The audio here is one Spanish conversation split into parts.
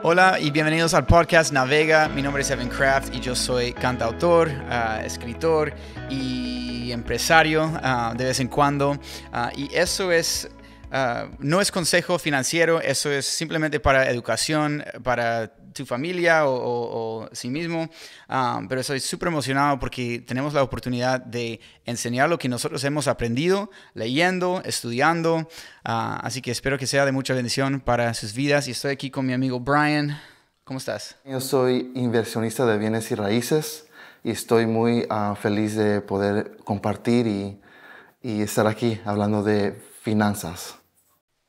Hola y bienvenidos al podcast Navega. Mi nombre es Evan Craft y yo soy cantautor, escritor y empresario de vez en cuando. Y eso es, no es consejo financiero, eso es simplemente para educación, para tu familia o sí mismo. Pero estoy súper emocionado porque tenemos la oportunidad de enseñar lo que nosotros hemos aprendido, leyendo, estudiando. Así que espero que sea de mucha bendición para sus vidas. Y estoy aquí con mi amigo Brian. ¿Cómo estás? Yo soy inversionista de bienes y raíces y estoy muy feliz de poder compartir y estar aquí hablando de finanzas.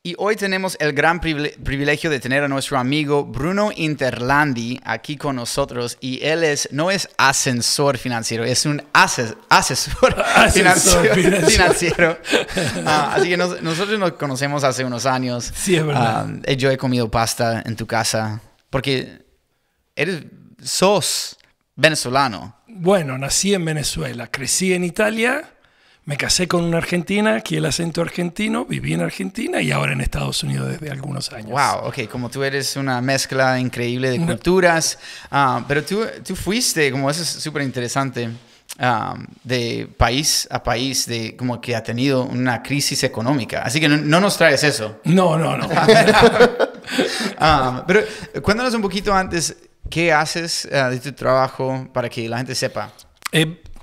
Y hoy tenemos el gran privilegio de tener a nuestro amigo Bruno Interlandi aquí con nosotros. Y él no es ascensor financiero, es un asesor financiero. Así que nosotros nos conocemos hace unos años. Sí, es verdad. Yo he comido pasta en tu casa porque sos venezolano. Bueno, nací en Venezuela, crecí en Italia. Me casé con una argentina, aquí el acento argentino, viví en Argentina y ahora en Estados Unidos desde algunos años. Wow, ok, como tú eres una mezcla increíble de culturas, pero tú fuiste, como eso es súper interesante, de país a país, de como que ha tenido una crisis económica, así que no nos traes eso. No. Pero cuéntanos un poquito antes, ¿qué haces de tu trabajo para que la gente sepa?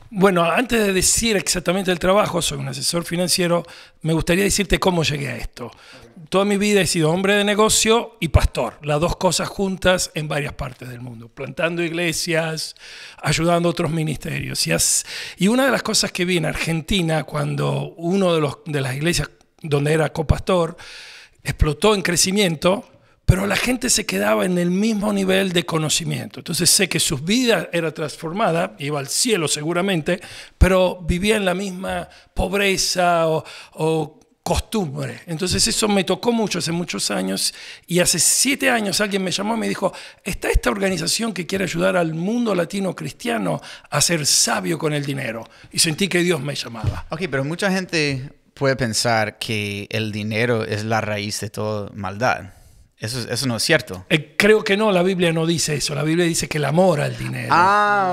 Bueno, antes de decir exactamente el trabajo, soy un asesor financiero, me gustaría decirte cómo llegué a esto. Toda mi vida he sido hombre de negocio y pastor, las dos cosas juntas en varias partes del mundo, plantando iglesias, ayudando a otros ministerios. Y una de las cosas que vi en Argentina, cuando uno de las iglesias donde era copastor explotó en crecimiento, pero la gente se quedaba en el mismo nivel de conocimiento. Entonces sé que su vida era transformada, iba al cielo seguramente, pero vivía en la misma pobreza o costumbre. Entonces eso me tocó mucho hace muchos años y hace 7 años alguien me llamó y me dijo, está esta organización que quiere ayudar al mundo latino cristiano a ser sabio con el dinero. Y sentí que Dios me llamaba. Ok, pero mucha gente puede pensar que el dinero es la raíz de toda maldad. Eso no es cierto. Creo que no, la Biblia no dice eso. La Biblia dice que el amor al dinero.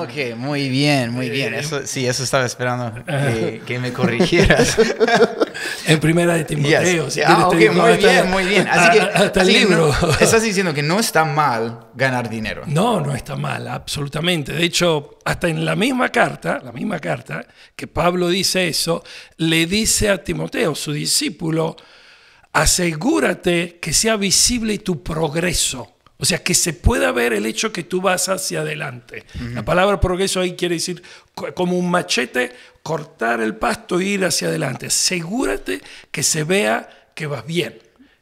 Ok, muy bien. Eso estaba esperando que me corrigieras. En primera de Timoteo. Yes. Muy bien. Hasta el libro. Estás diciendo que no está mal ganar dinero. No está mal, absolutamente. De hecho, hasta en la misma carta, que Pablo dice eso, le dice a Timoteo, su discípulo, asegúrate que sea visible tu progreso. O sea, que se pueda ver el hecho que tú vas hacia adelante. Uh-huh. La palabra progreso ahí quiere decir como un machete, cortar el pasto e ir hacia adelante. Asegúrate que se vea que vas bien.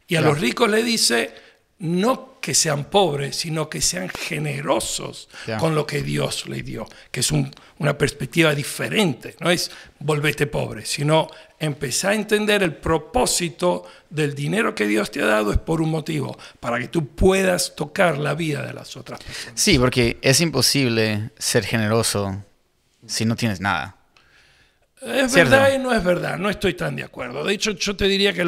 Y a los ricos le dice, no que sean pobres, sino que sean generosos con lo que Dios les dio. Que es una perspectiva diferente. No es volvete pobre, sino empezar a entender el propósito del dinero que Dios te ha dado es por un motivo, para que tú puedas tocar la vida de las otras personas. Sí, porque es imposible ser generoso si no tienes nada. Es verdad y no es verdad, no estoy tan de acuerdo. De hecho, yo te diría que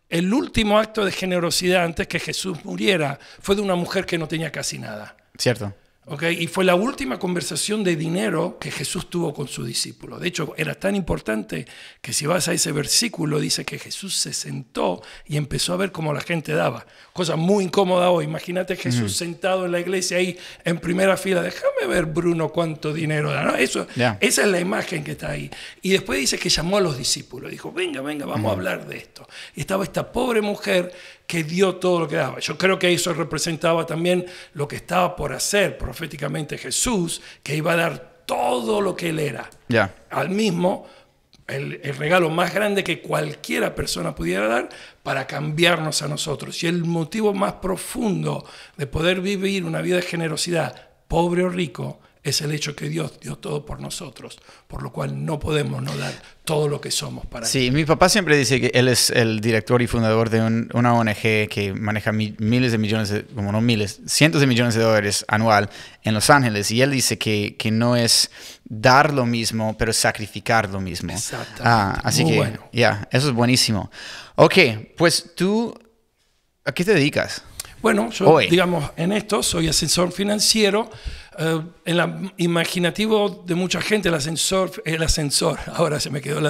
el último acto de generosidad antes que Jesús muriera fue de una mujer que no tenía casi nada. Cierto. Okay, y fue la última conversación de dinero que Jesús tuvo con su discípulo. De hecho, era tan importante que si vas a ese versículo, dice que Jesús se sentó y empezó a ver cómo la gente daba. Cosa muy incómoda hoy. Imagínate Jesús sentado en la iglesia ahí en primera fila. Déjame ver, Bruno, cuánto dinero da. ¿No? Esa es la imagen que está ahí. Y después dice que llamó a los discípulos. Dijo, venga, vamos a hablar de esto. Y estaba esta pobre mujer que dio todo lo que daba. Yo creo que eso representaba también lo que estaba por hacer proféticamente Jesús, que iba a dar todo lo que él era. Al mismo, el regalo más grande que cualquiera persona pudiera dar para cambiarnos a nosotros. Y el motivo más profundo de poder vivir una vida de generosidad, pobre o rico, es el hecho que Dios dio todo por nosotros, por lo cual no podemos no dar todo lo que somos para Él. Sí, mi papá siempre dice que él es el director y fundador de una ONG que maneja miles de millones, como no miles, cientos de millones de dólares anual en Los Ángeles. Y él dice que no es dar lo mismo, pero sacrificar lo mismo. Exactamente. Así Muy que, bueno. eso es buenísimo. Ok, pues tú, ¿a qué te dedicas? Bueno, yo, Hoy. digamos, en esto soy asesor financiero. En la imaginativo de mucha gente, el ascensor, ahora se me quedó el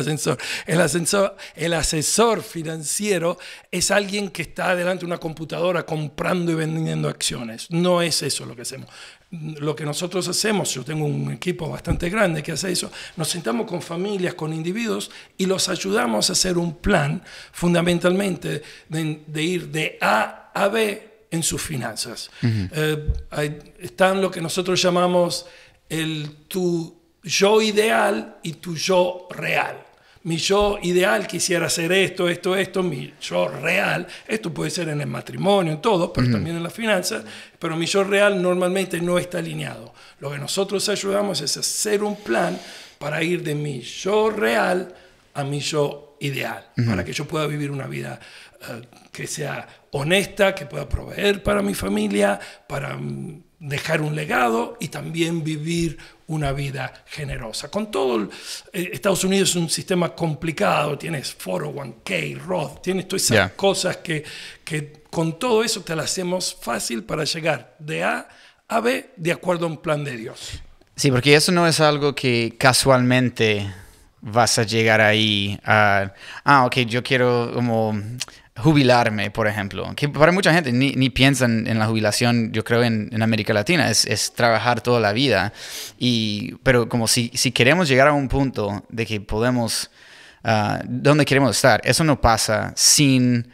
asesor financiero es alguien que está delante de una computadora comprando y vendiendo acciones. No es eso lo que hacemos. Lo que nosotros hacemos, yo tengo un equipo bastante grande que hace eso, nos sentamos con familias, con individuos y los ayudamos a hacer un plan fundamentalmente de ir de A a B en sus finanzas. Están lo que nosotros llamamos tu yo ideal y tu yo real. Mi yo ideal quisiera hacer esto, mi yo real, esto puede ser en el matrimonio, en todo, pero también en las finanzas, pero mi yo real normalmente no está alineado. Lo que nosotros ayudamos es hacer un plan para ir de mi yo real a mi yo ideal, para que yo pueda vivir una vida que sea honesta, que pueda proveer para mi familia, para dejar un legado y también vivir una vida generosa. Con todo, Estados Unidos es un sistema complicado, tienes 401k, Roth, tienes todas esas cosas que con todo eso te las hacemos fácil para llegar de A a B de acuerdo a un plan de Dios. Sí, porque eso no es algo que casualmente vas a llegar ahí a... ok, yo quiero como jubilarme, por ejemplo. Que para mucha gente ni piensan en la jubilación, yo creo, en América Latina. Es trabajar toda la vida. Pero como si queremos llegar a un punto de que podemos... donde queremos estar, eso no pasa sin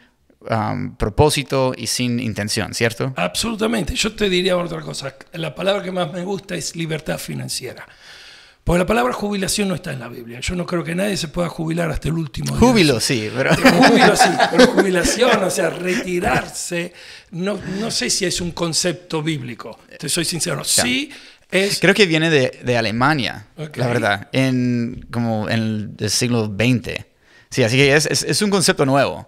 propósito y sin intención, ¿cierto? Absolutamente. Yo te diría otra cosa. La palabra que más me gusta es libertad financiera. Porque la palabra jubilación no está en la Biblia. Yo no creo que nadie se pueda jubilar hasta el último día. Júbilo, sí. Júbilo, sí. Pero jubilación, o sea, retirarse, no sé si es un concepto bíblico. Te soy sincero. Sí es... Creo que viene de Alemania, la verdad, como en el siglo XX. Sí, así que es un concepto nuevo.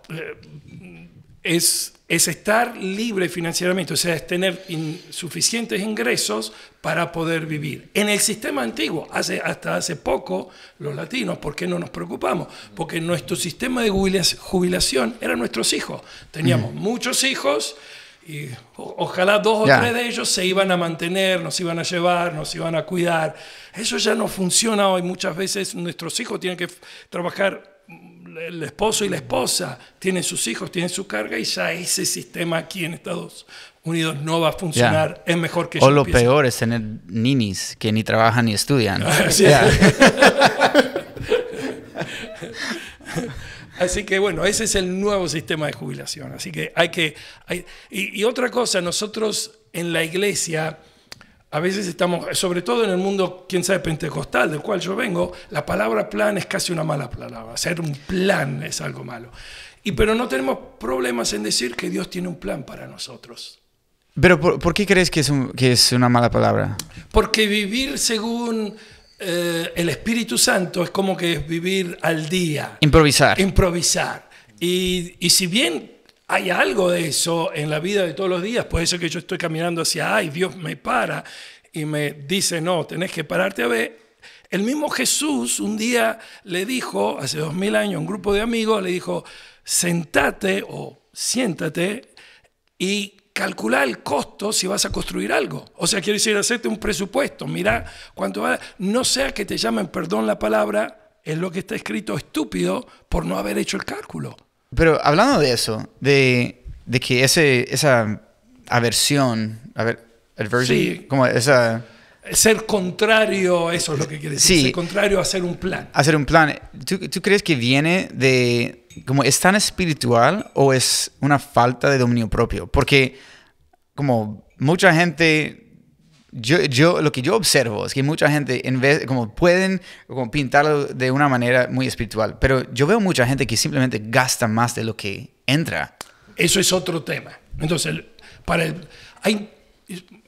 Es estar libre financieramente, o sea, es tener suficientes ingresos para poder vivir. En el sistema antiguo, hasta hace poco, los latinos, ¿por qué no nos preocupamos? Porque nuestro sistema de jubilación eran nuestros hijos. Teníamos muchos hijos y ojalá 2 o 3 de ellos se iban a mantener, nos iban a llevar, nos iban a cuidar. Eso ya no funciona hoy. Muchas veces nuestros hijos tienen que trabajar. El esposo y la esposa tienen sus hijos, tienen su carga y ya ese sistema aquí en Estados Unidos no va a funcionar. Es mejor que o lo peor es tener ninis que ni trabajan ni estudian. Así que bueno, ese es el nuevo sistema de jubilación. Así que y otra cosa, nosotros en la iglesia a veces estamos, sobre todo en el mundo, quién sabe, pentecostal, del cual yo vengo, la palabra plan es casi una mala palabra. Hacer un plan es algo malo. Pero no tenemos problemas en decir que Dios tiene un plan para nosotros. ¿Pero por qué crees que es una mala palabra? Porque vivir según el Espíritu Santo es como que es vivir al día. Improvisar. Y si bien hay algo de eso en la vida de todos los días, puede ser que yo estoy caminando hacia A y Dios me para y me dice, no, tenés que pararte a B. El mismo Jesús un día le dijo, hace 2000 años, a un grupo de amigos, le dijo, sentate o siéntate y calcula el costo si vas a construir algo. O sea, quiero decir, hacerte un presupuesto, mira cuánto va. No sea que te llamen, perdón la palabra, es lo que está escrito estúpido por no haber hecho el cálculo. Pero hablando de eso, de que esa aversión, sí, como esa... Ser contrario, eso es lo que quiere decir, ser contrario a hacer un plan. Hacer un plan. ¿Tú crees que viene de... como es tan espiritual o es una falta de dominio propio? Porque como mucha gente... lo que yo observo es que mucha gente en vez como pueden como pintarlo de una manera muy espiritual, pero yo veo mucha gente que simplemente gasta más de lo que entra. Eso es otro tema. Entonces, hay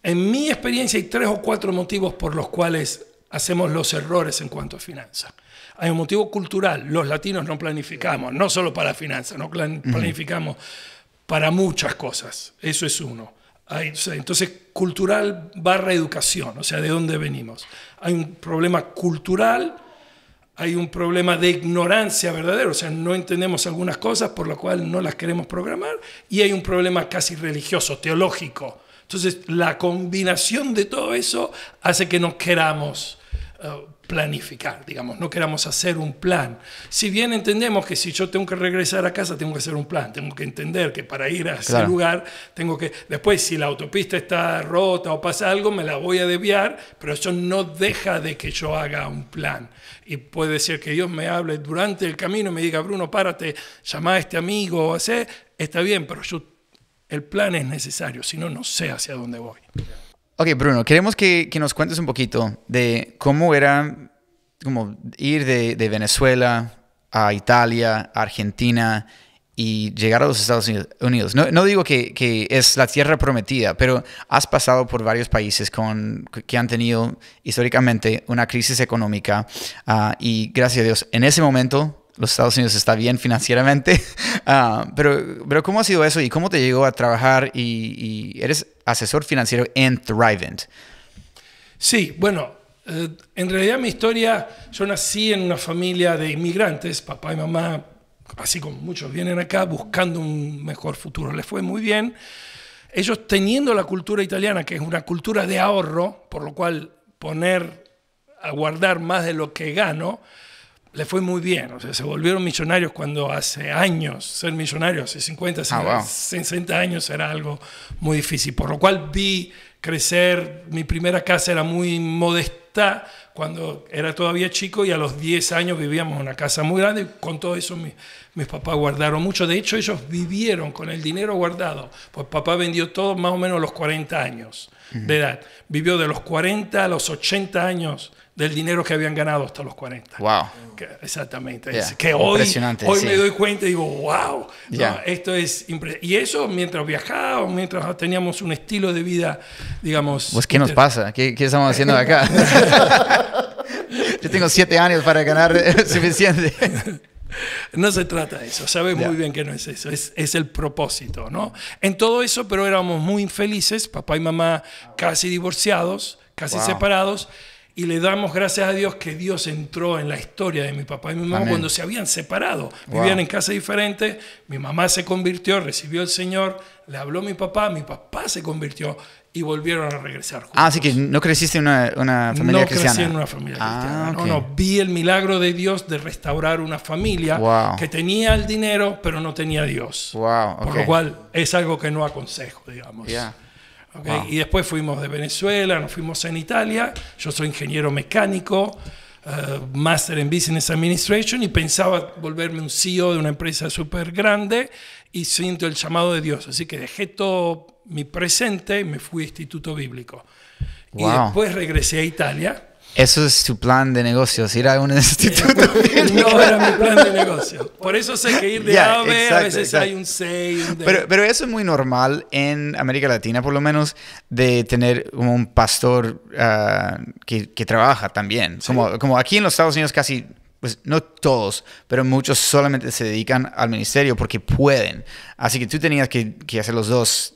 En mi experiencia hay 3 o 4 motivos por los cuales hacemos los errores en cuanto a finanzas. Hay un motivo cultural. Los latinos no planificamos, no solo para finanzas, no planificamos para muchas cosas. Eso es uno. Entonces, cultural / educación, o sea, ¿de dónde venimos? Hay un problema cultural, hay un problema de ignorancia verdadero, o sea, no entendemos algunas cosas por lo cual no las queremos programar, y hay un problema casi religioso, teológico. Entonces, la combinación de todo eso hace que no queramos planificar, digamos, no queramos hacer un plan. Si bien entendemos que si yo tengo que regresar a casa, tengo que hacer un plan, tengo que entender que para ir a ese lugar, tengo que... Después, si la autopista está rota o pasa algo, me la voy a desviar, pero eso no deja de que yo haga un plan. Y puede ser que Dios me hable durante el camino y me diga, Bruno, párate, llama a este amigo, está bien, pero el plan es necesario, si no, no sé hacia dónde voy. Ok, Bruno, queremos que nos cuentes un poquito de cómo era ir de Venezuela a Italia, a Argentina y llegar a los Estados Unidos. No digo que es la tierra prometida, pero has pasado por varios países que han tenido históricamente una crisis económica y gracias a Dios, en ese momento los Estados Unidos está bien financieramente, pero ¿cómo ha sido eso y cómo te llegó a trabajar y eres asesor financiero en Thrivent? Sí, bueno, en realidad mi historia, yo nací en una familia de inmigrantes, papá y mamá, así como muchos vienen acá buscando un mejor futuro, les fue muy bien. Ellos teniendo la cultura italiana, que es una cultura de ahorro, por lo cual poner a guardar más de lo que gano, le fue muy bien, o sea, se volvieron millonarios cuando hace años, ser millonario hace 50, 60 años era algo muy difícil, por lo cual vi crecer, mi primera casa era muy modesta cuando era todavía chico y a los 10 años vivíamos en una casa muy grande y con todo eso mis papás guardaron mucho, de hecho ellos vivieron con el dinero guardado, pues papá vendió todo más o menos a los 40 años de edad, vivió de los 40 a los 80 años del dinero que habían ganado hasta los 40. Wow. Exactamente. Que hoy sí. Me doy cuenta y digo, wow, ¿no? Esto es impresionante. Y eso mientras viajábamos, mientras teníamos un estilo de vida, digamos... Pues, ¿qué nos pasa? ¿Qué estamos haciendo acá? Yo tengo 7 años para ganar suficiente. No se trata de eso, sabes muy bien que no es eso, es el propósito, ¿no? En todo eso, pero éramos muy infelices, papá y mamá casi divorciados, casi separados, y le damos gracias a Dios que Dios entró en la historia de mi papá y mi mamá cuando se habían separado. Vivían en casas diferentes, mi mamá se convirtió, recibió al Señor, le habló a mi papá se convirtió y volvieron a regresar juntos. Así que no creciste en una familia cristiana. No crecí en una familia cristiana. Okay. No, vi el milagro de Dios de restaurar una familia que tenía el dinero, pero no tenía a Dios. Por lo cual es algo que no aconsejo, digamos. Okay. Y después fuimos de Venezuela, nos fuimos en Italia. Yo soy ingeniero mecánico, máster en Business Administration y pensaba volverme un CEO de una empresa súper grande y siento el llamado de Dios. Así que dejé todo mi presente y me fui a Instituto Bíblico. Y después regresé a Italia. Eso es tu plan de negocios, ir a un instituto. No era mi plan de negocio. Por eso sé que ir de A a B a veces hay un C y un D. Pero eso es muy normal en América Latina, por lo menos, de tener un pastor que trabaja también. ¿Sí? Como aquí en los Estados Unidos casi... Pues no todos, pero muchos solamente se dedican al ministerio porque pueden. Así que tú tenías que hacer los dos.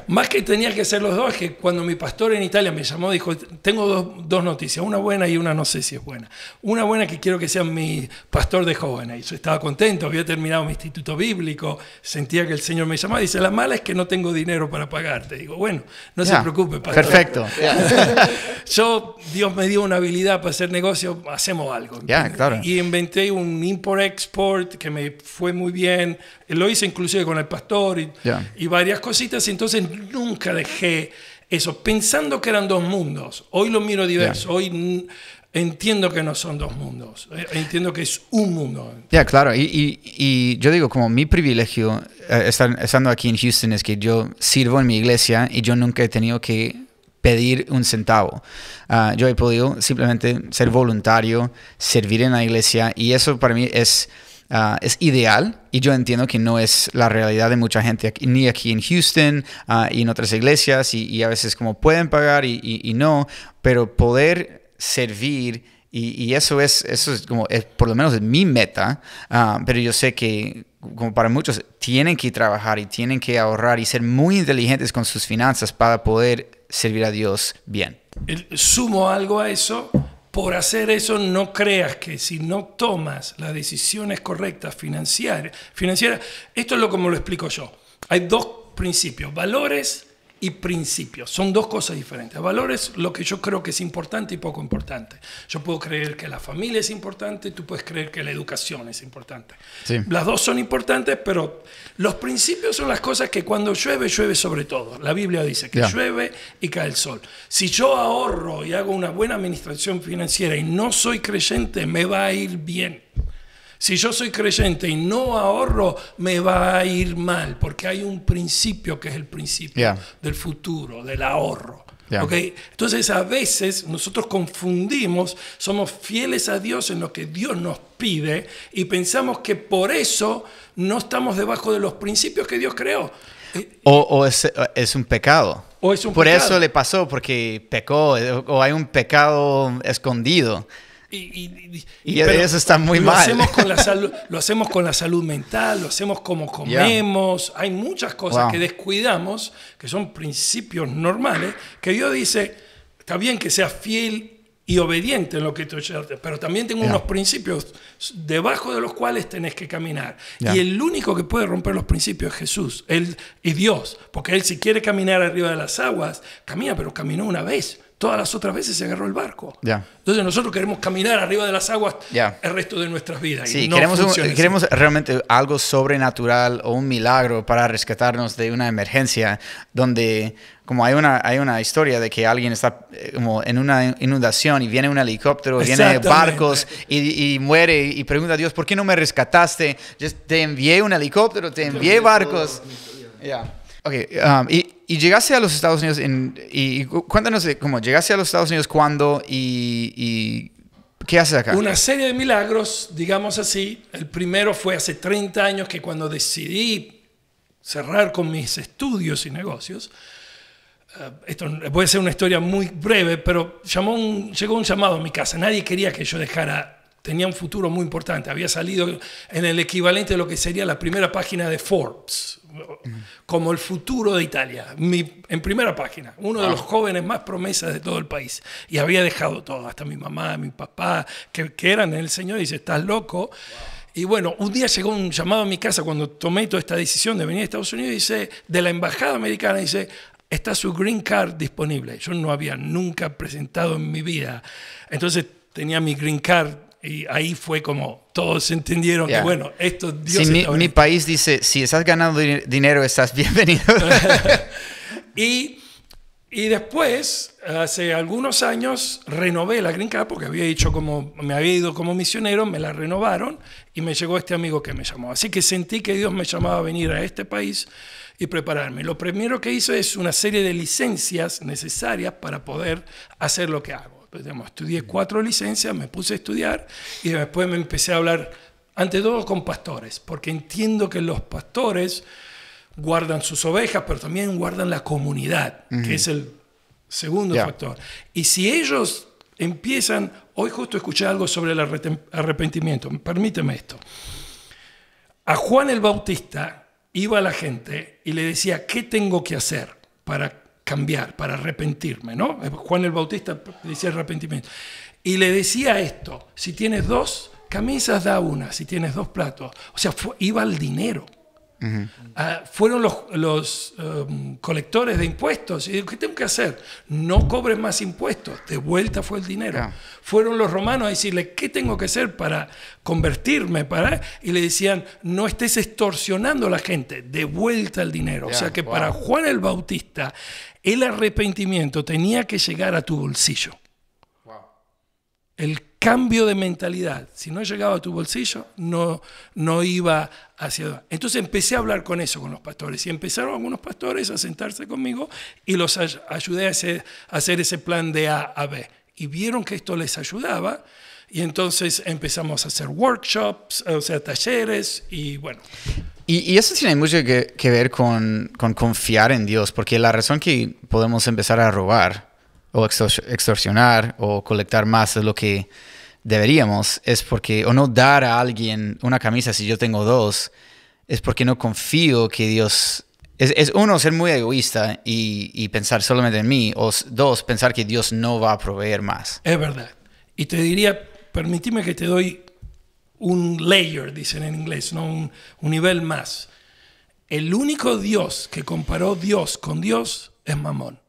Más que tenía que hacer los dos, es que cuando mi pastor en Italia me llamó, dijo, tengo dos noticias, una buena y una no sé si es buena. Una buena que quiero que sea mi pastor de jóvenes. Yo estaba contento, había terminado mi instituto bíblico, sentía que el Señor me llamaba. Dice, la mala es que no tengo dinero para pagarte. Digo, bueno, no se preocupe, pastor. Perfecto. Dios me dio una habilidad para hacer negocio, hacemos algo. Claro. Y inventé un import-export que me fue muy bien. Lo hice inclusive con el pastor y varias cositas. Entonces nunca dejé eso, pensando que eran dos mundos. Hoy lo miro diverso. Hoy entiendo que no son dos mundos. Entiendo que es un mundo. Claro. Y yo digo, como mi privilegio estando aquí en Houston es que yo sirvo en mi iglesia y yo nunca he tenido que pedir un centavo. Yo he podido simplemente ser voluntario, servir en la iglesia y eso para mí es es ideal, y yo entiendo que no es la realidad de mucha gente aquí, ni aquí en Houston y en otras iglesias, y a veces como pueden pagar y no, pero poder servir, y eso es como, por lo menos es mi meta, pero yo sé que como para muchos tienen que trabajar y tienen que ahorrar y ser muy inteligentes con sus finanzas para poder servir a Dios bien. Sumo algo a eso. Por hacer eso, no creas que si no tomas las decisiones correctas financieras, esto es como lo explico yo. Hay dos principios, valores y principios. Son dos cosas diferentes. Valores, lo que yo creo que es importante y poco importante. Yo puedo creer que la familia es importante, tú puedes creer que la educación es importante. Sí. Las dos son importantes, pero los principios son las cosas que cuando llueve, llueve sobre todo. La Biblia dice que llueve y cae el sol. Si yo ahorro y hago una buena administración financiera y no soy creyente, me va a ir bien. Si yo soy creyente y no ahorro, me va a ir mal, porque hay un principio que es el principio del futuro, del ahorro. ¿Okay? Entonces, a veces nosotros confundimos, somos fieles a Dios en lo que Dios nos pide y pensamos que por eso no estamos debajo de los principios que Dios creó. O es un pecado. O es un por pecado. Eso le pasó, porque pecó, o hay un pecado escondido. Pero eso está muy mal. Lo hacemos con la salud mental, lo hacemos como comemos. Hay muchas cosas que descuidamos, que son principios normales, que Dios dice, está bien que seas fiel y obediente en lo que tú haces, pero también tengo unos principios debajo de los cuales tenés que caminar. Y el único que puede romper los principios es Jesús, Él y Dios, porque Él si quiere caminar arriba de las aguas, camina, pero caminó una vez. Todas las otras veces se agarró el barco. Entonces nosotros queremos caminar arriba de las aguas el resto de nuestras vidas. Sí, y no queremos realmente algo sobrenatural o un milagro para rescatarnos de una emergencia, donde como hay una historia de que alguien está como en una inundación y viene un helicóptero, vienen barcos y muere y pregunta a Dios, ¿por qué no me rescataste? Te envié un helicóptero, te envié barcos. Okay, y llegaste a los Estados Unidos y cuéntanos cómo llegaste a los Estados Unidos, cuándo y qué haces acá. Una serie de milagros, digamos así. El primero fue hace 30 años que cuando decidí cerrar con mis estudios y negocios. Esto puede ser una historia muy breve, pero llegó un llamado a mi casa. Nadie quería que yo dejara. Tenía un futuro muy importante. Había salido en el equivalente de lo que sería la primera página de Forbes, como el futuro de Italia. En primera página, uno de los jóvenes más promesas de todo el país. Y había dejado todo, hasta mi mamá, mi papá, que eran en el Señor, y dice, ¿estás loco? Y bueno, un día llegó un llamado a mi casa cuando tomé toda esta decisión de venir a Estados Unidos, dice, de la embajada americana, dice, está su green card disponible. Yo no había nunca presentado en mi vida. Entonces tenía mi green card. Y ahí fue como todos entendieron que, bueno, esto Dios está mi país dice, si estás ganando dinero, estás bienvenido. y después, hace algunos años, renové la Green Card porque me había ido como misionero, me la renovaron y me llegó este amigo que me llamó. Así que sentí que Dios me llamaba a venir a este país y prepararme. Lo primero que hice es una serie de licencias necesarias para poder hacer lo que hago. Estudié 4 licencias, me puse a estudiar y después me empecé a hablar, ante todo con pastores, porque entiendo que los pastores guardan sus ovejas, pero también guardan la comunidad, que es el segundo factor. Y si ellos empiezan, hoy justo escuché algo sobre el arrepentimiento, permíteme esto. A Juan el Bautista iba la gente y le decía, ¿qué tengo que hacer para cambiar, para arrepentirme, ¿no? Juan el Bautista decía arrepentimiento. Y le decía esto, si tienes 2 camisas, da una, si tienes 2 platos. O sea, iba al dinero. Fueron los colectores de impuestos y digo, ¿qué tengo que hacer? No cobres más impuestos, de vuelta fue el dinero. Fueron los romanos a decirle, ¿qué tengo que hacer para convertirme? Y le decían, no estés extorsionando a la gente, de vuelta el dinero. O sea que para Juan el Bautista el arrepentimiento tenía que llegar a tu bolsillo. El cambio de mentalidad, si no llegaba a tu bolsillo, no iba hacia... Entonces empecé a hablar con los pastores, y empezaron algunos pastores a sentarse conmigo y los ayudé a hacer ese plan de A a B. Y vieron que esto les ayudaba Y entonces empezamos a hacer workshops, o sea, talleres y bueno. Y eso tiene mucho que ver con confiar en Dios, porque la razón que podemos empezar a robar o extorsionar o colectar más de lo que deberíamos es porque, o no dar a alguien una camisa si yo tengo dos, es porque no confío que Dios... Es uno, ser muy egoísta y pensar solamente en mí, o dos, pensar que Dios no va a proveer más. Es verdad. Y te diría, permíteme que te doy un layer, dicen en inglés, ¿no? Un nivel más. El único Dios que comparó Dios con Dios es Mamón.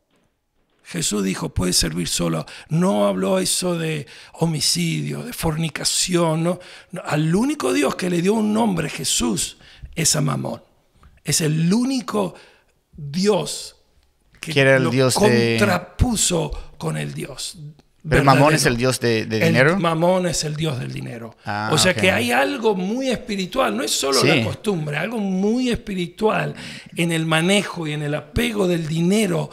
Jesús dijo, puede servir solo. No habló eso de homicidio, de fornicación. No. Al único Dios que le dio un nombre, Jesús, es a Mamón. Es el único Dios que era el lo Dios contrapuso con el Dios. ¿Pero Mamón es el Dios de dinero? Mamón es el Dios del dinero. O sea que hay algo muy espiritual, no es solo la costumbre, algo muy espiritual en el manejo y en el apego del dinero.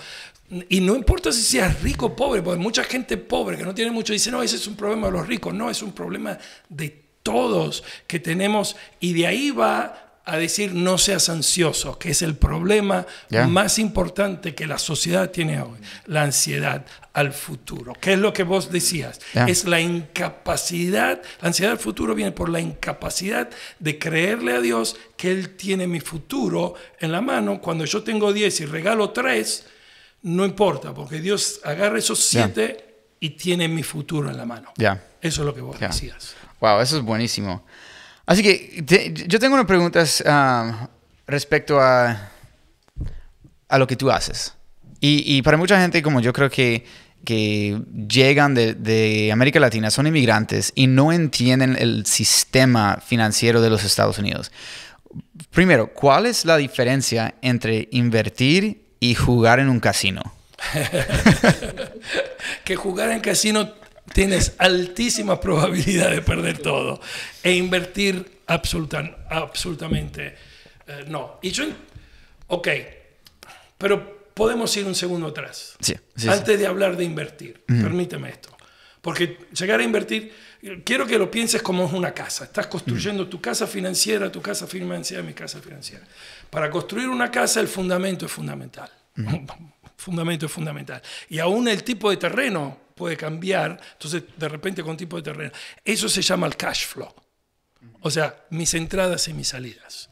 Y no importa si seas rico o pobre, porque mucha gente pobre que no tiene mucho dice, no, ese es un problema de los ricos. No, es un problema de todos que tenemos, y de ahí va a decir no seas ansioso, que es el problema más importante que la sociedad tiene hoy, la ansiedad al futuro. ¿Qué es lo que vos decías? Es la incapacidad, la ansiedad al futuro viene por la incapacidad de creerle a Dios que Él tiene mi futuro en la mano. Cuando yo tengo 10 y regalo 3, no importa, porque Dios agarra esos 7 y tiene mi futuro en la mano. Eso es lo que vos decías. Wow, eso es buenísimo. Así que yo tengo unas preguntas respecto a lo que tú haces. Y para mucha gente como yo creo que llegan de América Latina, son inmigrantes y no entienden el sistema financiero de los Estados Unidos. Primero, ¿cuál es la diferencia entre invertir y jugar en un casino? Que jugar en casino tienes altísima probabilidad de perder todo. E invertir absolutamente no. Y yo, ok, pero podemos ir un segundo atrás. Antes de hablar de invertir, permíteme esto. Porque llegar a invertir, quiero que lo pienses como es una casa. Estás construyendo tu casa financiera, mi casa financiera. Para construir una casa, el fundamento es fundamental. Fundamento es fundamental. Y aún el tipo de terreno puede cambiar, entonces de repente con tipo de terreno. Eso se llama el cash flow. O sea, mis entradas y mis salidas.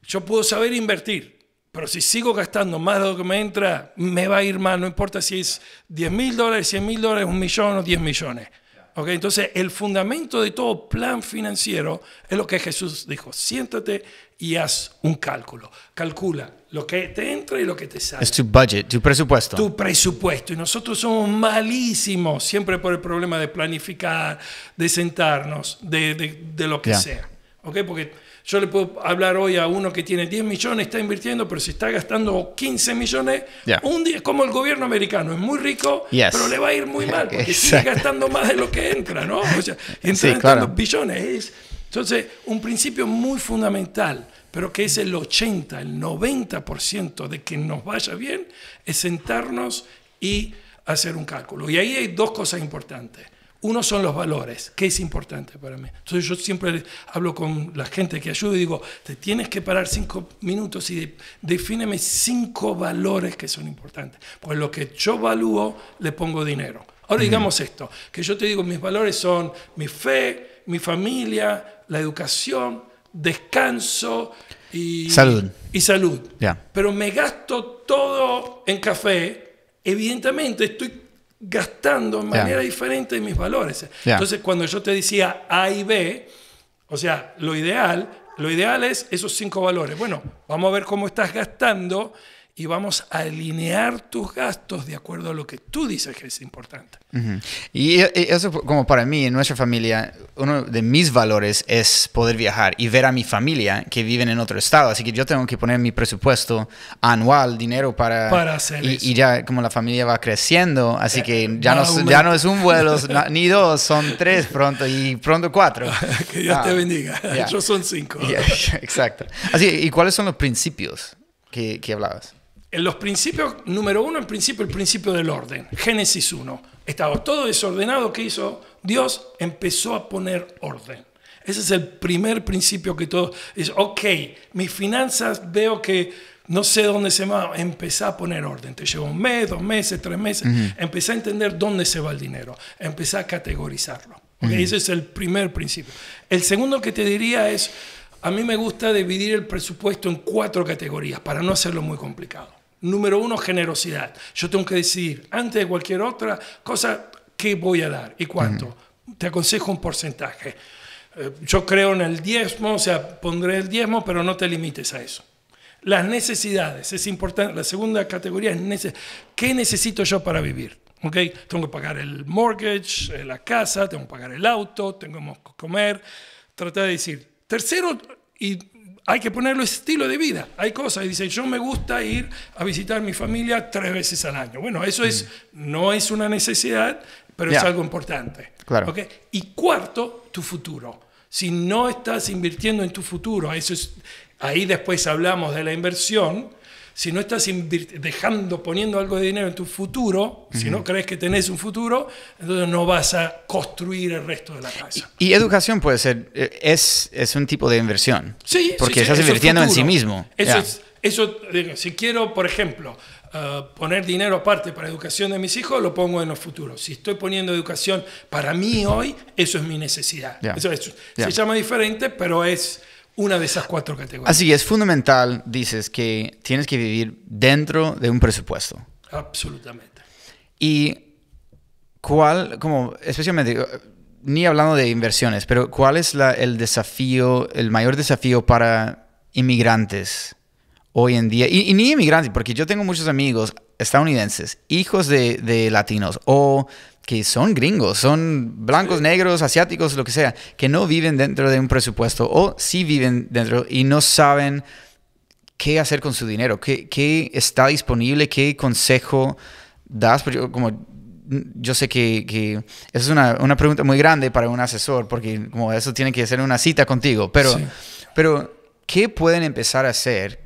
Yo puedo saber invertir, pero si sigo gastando más de lo que me entra, me va a ir mal, no importa si es $10,000, $100,000, $1 millón o 10 millones. Okay, entonces, el fundamento de todo plan financiero es lo que Jesús dijo. Siéntate y haz un cálculo. Calcula lo que te entra y lo que te sale. Es tu budget, tu presupuesto. Tu presupuesto. Y nosotros somos malísimos siempre por el problema de planificar, de sentarnos, de lo que sea. ¿Okay? Porque yo le puedo hablar hoy a uno que tiene 10 millones, está invirtiendo, pero si está gastando 15 millones, un día, como el gobierno americano, es muy rico, pero le va a ir muy mal, porque sigue gastando más de lo que entra, ¿no? O sea, entra billones. Entonces, un principio muy fundamental, pero que es el 80, el 90% de que nos vaya bien, es sentarnos y hacer un cálculo. Y ahí hay dos cosas importantes. Uno son los valores, que es importante para mí. Entonces yo siempre hablo con la gente que ayuda y digo, te tienes que parar 5 minutos y defíneme 5 valores que son importantes. Pues lo que yo valúo, le pongo dinero. Ahora digamos esto, que yo te digo, mis valores son mi fe, mi familia, la educación, descanso y salud. Pero me gasto todo en café, evidentemente estoy gastando de manera diferente mis valores. Entonces, cuando yo te decía A y B, o sea, lo ideal es esos 5 valores. Bueno, vamos a ver cómo estás gastando y vamos a alinear tus gastos de acuerdo a lo que tú dices que es importante. Y eso, como para mí, en nuestra familia, uno de mis valores es poder viajar y ver a mi familia que viven en otro estado. Así que yo tengo que poner mi presupuesto anual, dinero para hacer eso. Y ya como la familia va creciendo, así que ya no es un vuelo ni 2, son 3 pronto y pronto 4. Que Dios te bendiga. Ellos son 5. Exacto. Así, ¿y cuáles son los principios que hablabas? En los principios, número 1, el principio del orden. Génesis 1. Estaba todo desordenado. ¿Qué hizo Dios empezó a poner orden. Ese es el primer principio que todo es, ok, mis finanzas veo que no sé dónde se va, empezar a poner orden. Te lleva 1 mes, 2 meses, 3 meses, empezar a entender dónde se va el dinero, empezar a categorizarlo. ¿Okay? Ese es el primer principio. El segundo que te diría es, a mí me gusta dividir el presupuesto en 4 categorías para no hacerlo muy complicado. Número 1, generosidad. Yo tengo que decidir, antes de cualquier otra cosa, qué voy a dar y cuánto. Te aconsejo un porcentaje. Yo creo en el diezmo, o sea, pondré el diezmo, pero no te limites a eso. Las necesidades, es importante. La segunda categoría es ¿qué necesito yo para vivir? ¿Okay? Tengo que pagar el mortgage, la casa, tengo que pagar el auto, tengo que comer. Tratar de decir. Tercero, y hay que ponerlo estilo de vida. Hay cosas, y dice, yo me gusta ir a visitar a mi familia 3 veces al año. Bueno, eso no es una necesidad, pero es algo importante. Claro. ¿Okay? Y cuarto, tu futuro. Si no estás invirtiendo en tu futuro, ahí después hablamos de la inversión. Si no estás poniendo algo de dinero en tu futuro, si no crees que tenés un futuro, entonces no vas a construir el resto de la casa. Y educación puede ser, es un tipo de inversión. Sí, porque estás invirtiendo en sí mismo. Si quiero, por ejemplo, poner dinero aparte para educación de mis hijos, lo pongo en los futuros. Si estoy poniendo educación para mí hoy, eso es mi necesidad. Se llama diferente, pero es una de esas 4 categorías. Así es fundamental, dices, que tienes que vivir dentro de un presupuesto. Absolutamente. Y especialmente, ni hablando de inversiones, pero ¿cuál es el mayor desafío para inmigrantes hoy en día? Y ni inmigrantes, porque yo tengo muchos amigos estadounidenses, hijos de latinos o que son gringos, son blancos, negros, asiáticos, lo que sea, que no viven dentro de un presupuesto o sí viven dentro y no saben qué hacer con su dinero, qué está disponible, qué consejo das. Yo sé que eso es una pregunta muy grande para un asesor, porque como eso tiene que ser una cita contigo, pero ¿qué pueden empezar a hacer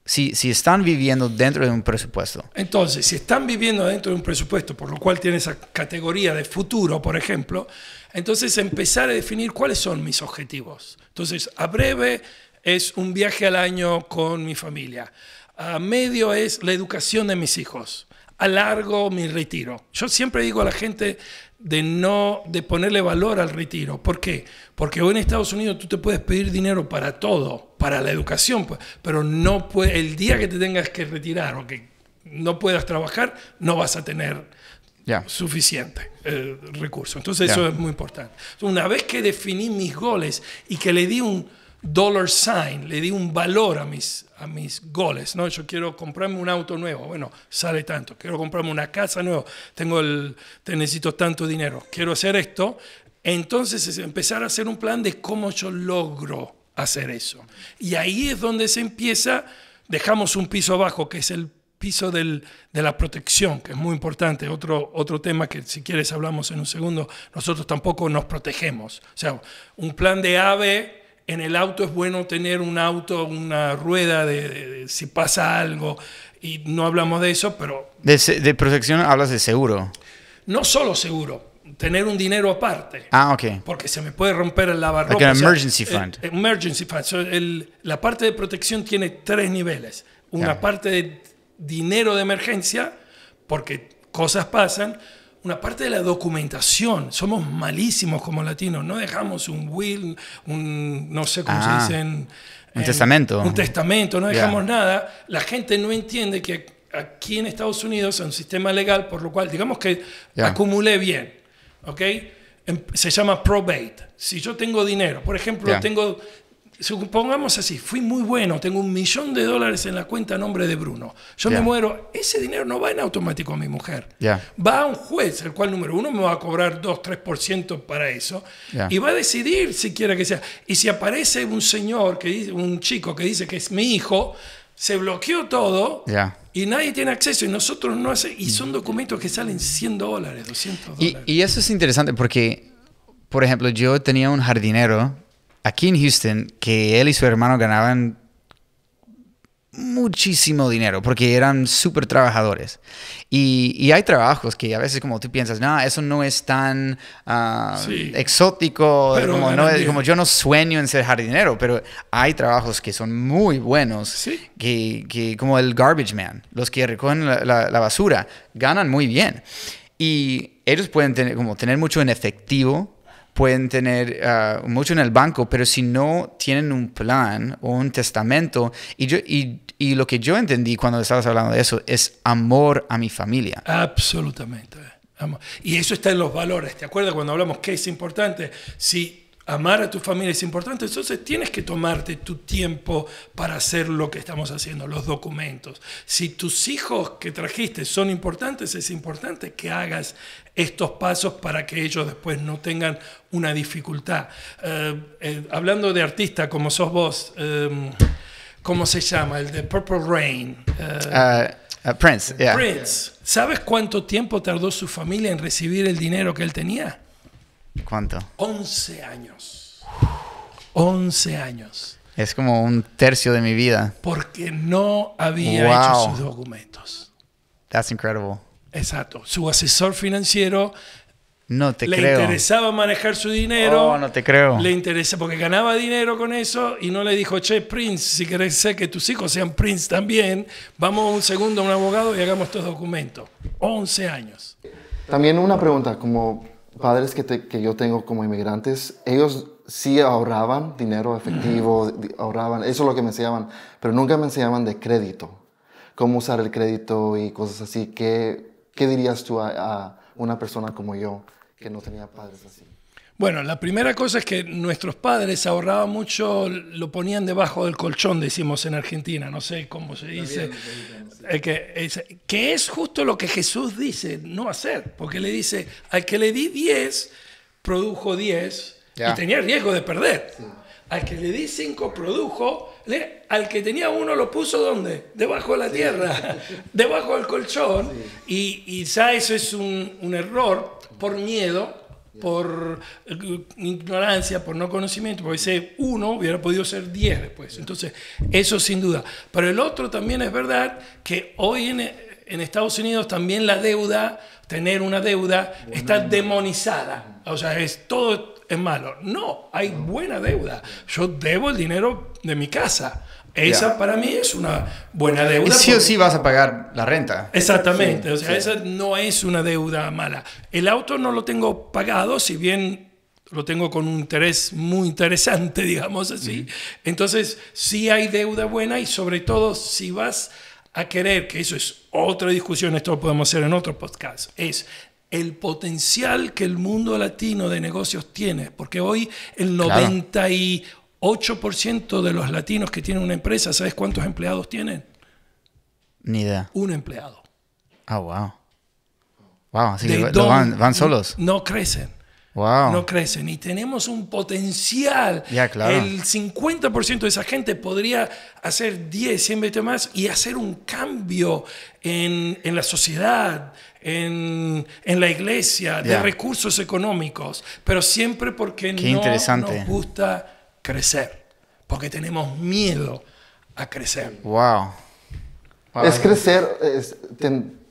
si están viviendo dentro de un presupuesto? Entonces, si están viviendo dentro de un presupuesto, por lo cual tiene esa categoría de futuro, por ejemplo, entonces empezar a definir cuáles son mis objetivos. Entonces, a breve es un viaje al año con mi familia. A medio es la educación de mis hijos. A largo, mi retiro. Yo siempre digo a la gente de ponerle valor al retiro. ¿Por qué? Porque hoy en Estados Unidos tú te puedes pedir dinero para todo, para la educación, pero el día que te tengas que retirar o que no puedas trabajar, no vas a tener suficiente recurso. Entonces eso es muy importante. Una vez que definí mis goles y que le di un dollar sign, le di un valor a mis goles, ¿no? Yo quiero comprarme un auto nuevo, bueno, sale tanto. Quiero comprarme una casa nueva, necesito tanto dinero. Quiero hacer esto. Entonces es empezar a hacer un plan de cómo yo logro hacer eso. Y ahí es donde se empieza, dejamos un piso abajo, que es el piso de la protección, que es muy importante. Otro tema que si quieres hablamos en un segundo. Nosotros tampoco nos protegemos. O sea, un plan de AVE. En el auto es bueno tener un auto, una rueda de si pasa algo, y no hablamos de eso, pero... De protección hablas de seguro. No solo seguro, tener un dinero aparte. Ok. Porque se me puede romper el lavarropa. Like an emergency fund. Emergency fund. La parte de protección tiene 3 niveles. Una parte de dinero de emergencia, porque cosas pasan. Una parte de la documentación. Somos malísimos como latinos. No dejamos un will, no sé cómo se dice. Un testamento. Un testamento, no dejamos nada. La gente no entiende que aquí en Estados Unidos hay un sistema legal por lo cual, digamos que acumulé bien, ¿ok? Se llama probate. Si yo tengo dinero, por ejemplo, supongamos así, fui muy bueno, tengo $1 millón en la cuenta a nombre de Bruno. Yo me muero, ese dinero no va en automático a mi mujer. Va a un juez, el cual número 1 me va a cobrar 2-3% para eso, y va a decidir si quiere que sea. Y si aparece un señor, un chico que dice que es mi hijo, se bloqueó todo y nadie tiene acceso y nosotros no hacemos. Y son documentos que salen $100, $200. Y eso es interesante porque, por ejemplo, yo tenía un jardinero aquí en Houston, que él y su hermano ganaban muchísimo dinero porque eran súper trabajadores. Y hay trabajos que a veces como tú piensas, no, eso no es tan exótico, Pero como yo no sueño en ser jardinero, pero hay trabajos que son muy buenos, Sí. que como el garbage man, los que recogen la basura, ganan muy bien. Y ellos pueden tener mucho en efectivo, pueden tener mucho en el banco, pero si no tienen un plan o un testamento, y lo que yo entendí cuando estabas hablando de eso es amor a mi familia. Absolutamente. Y eso está en los valores. ¿Te acuerdas cuando hablamos que es importante? Si amar a tu familia es importante, entonces tienes que tomarte tu tiempo para hacer lo que estamos haciendo, los documentos. Si tus hijos que trajiste son importantes, es importante que hagas estos pasos para que ellos después no tengan una dificultad. Hablando de artista como sos vos, ¿cómo se llama? El de Purple Rain. Prince, yeah. Prince. ¿Sabes cuánto tiempo tardó su familia en recibir el dinero que él tenía? ¿Cuánto? 11 años. 11 años. Es como un tercio de mi vida. Porque no había Wow. hecho sus documentos. That's incredible. Exacto. Su asesor financiero No te le creo. interesaba manejar su dinero. Oh, no te creo. Le interesa porque ganaba dinero con eso y no le dijo, che, Prince, si querés ser que tus hijos sean Prince también, vamos un segundo a un abogado y hagamos estos documentos. 11 años. También una pregunta, como padres que yo tengo como inmigrantes, ellos sí ahorraban dinero efectivo, ahorraban, eso es lo que me enseñaban, pero nunca me enseñaban de crédito, cómo usar el crédito y cosas así. ¿Qué dirías tú a una persona como yo que no tenía padres así? Bueno, la primera cosa es que nuestros padres ahorraban mucho, lo ponían debajo del colchón, decimos en Argentina, no sé cómo se dice, que es justo lo que Jesús dice no hacer, porque le dice, al que le di 10, produjo 10 y tenía riesgo de perder. Sí. Al que le di 5 produjo, al que tenía 1 lo puso ¿dónde? Debajo de la tierra, debajo del colchón, y ya eso es un error por miedo, por ignorancia, por no conocimiento, porque ese 1 hubiera podido ser 10 después. Entonces, eso sin duda. Pero el otro también es verdad que hoy en Estados Unidos también la deuda, tener una deuda, está demonizada. O sea, todo es malo. No, hay buena deuda. Yo debo el dinero de mi casa. Esa para mí es una buena deuda. Y sí o sí vas a pagar la renta. Exactamente, Sí, o sea, esa no es una deuda mala. El auto no lo tengo pagado, si bien lo tengo con un interés muy interesante, digamos así. Entonces, sí hay deuda buena y sobre todo si vas a querer, que eso es otra discusión, esto lo podemos hacer en otro podcast, es el potencial que el mundo latino de negocios tiene, porque hoy el 98% de los latinos que tienen una empresa, ¿sabes cuántos empleados tienen? Ni idea. Un empleado. Oh, wow. Wow, así que van solos. No crecen. Wow. No crecen. Y tenemos un potencial. Ya, claro. El 50% de esa gente podría hacer 10, 100 veces más y hacer un cambio en la sociedad, en la iglesia, de recursos económicos. Pero siempre porque no nos gusta crecer. Porque tenemos miedo a crecer. Wow. Es crecer,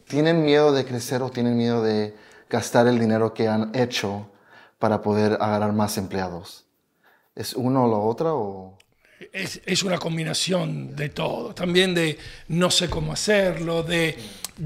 ¿tienen miedo de crecer o tienen miedo de gastar el dinero que han hecho para poder agarrar más empleados? ¿Es uno o lo otro? O? Es una combinación de todo. También de no sé cómo hacerlo, de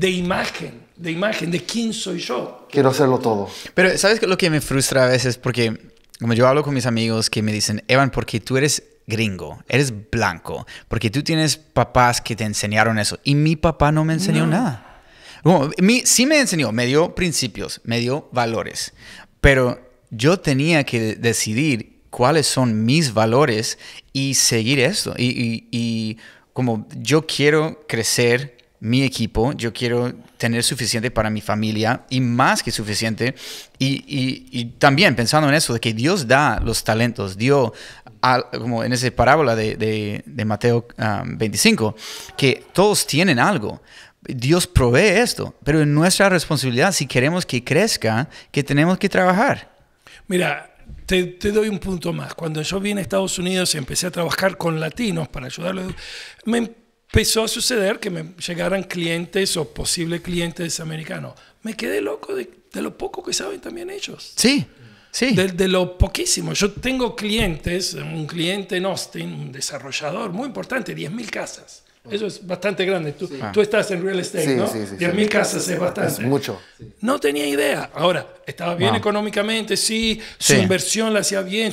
imagen, de quién soy yo. Quiero hacerlo todo. Pero ¿sabes lo que me frustra a veces? Porque como yo hablo con mis amigos que me dicen, Evan, porque tú eres gringo, eres blanco, porque tú tienes papás que te enseñaron eso. Y mi papá no me enseñó nada. Bueno, sí me enseñó, me dio principios, me dio valores, pero yo tenía que decidir cuáles son mis valores y seguir esto. Y como yo quiero crecer mi equipo, yo quiero tener suficiente para mi familia y más que suficiente. Y también pensando en eso, de que Dios da los talentos, dio, como en esa parábola de Mateo 25, que todos tienen algo. Dios provee esto, pero es nuestra responsabilidad, si queremos que crezca, que tenemos que trabajar. Mira, te doy un punto más. Cuando yo vine a Estados Unidos y empecé a trabajar con latinos para ayudarlos, me empezó a suceder que me llegaran clientes o posibles clientes americanos. Me quedé loco de lo poco que saben también ellos. Sí, sí. De lo poquísimo. Yo tengo clientes, un cliente en Austin, un desarrollador muy importante, 10.000 casas. Eso es bastante grande. Tú estás en real estate, sí, ¿no? Sí, 10.000 casas es bastante. Es mucho. No tenía idea. Ahora, estaba bien económicamente, sí. Su inversión la hacía bien.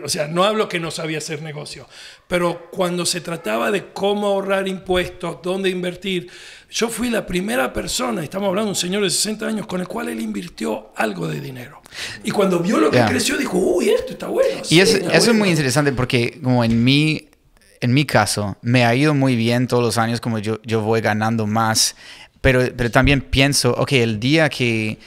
O sea, no hablo que no sabía hacer negocio. Pero cuando se trataba de cómo ahorrar impuestos, dónde invertir, yo fui la primera persona, estamos hablando de un señor de 60 años, con el cual él invirtió algo de dinero. Y cuando vio lo que creció, dijo, uy, esto está bueno. Y eso es muy interesante porque como en mi caso, me ha ido muy bien todos los años, como yo voy ganando más, pero también pienso, ok, el día que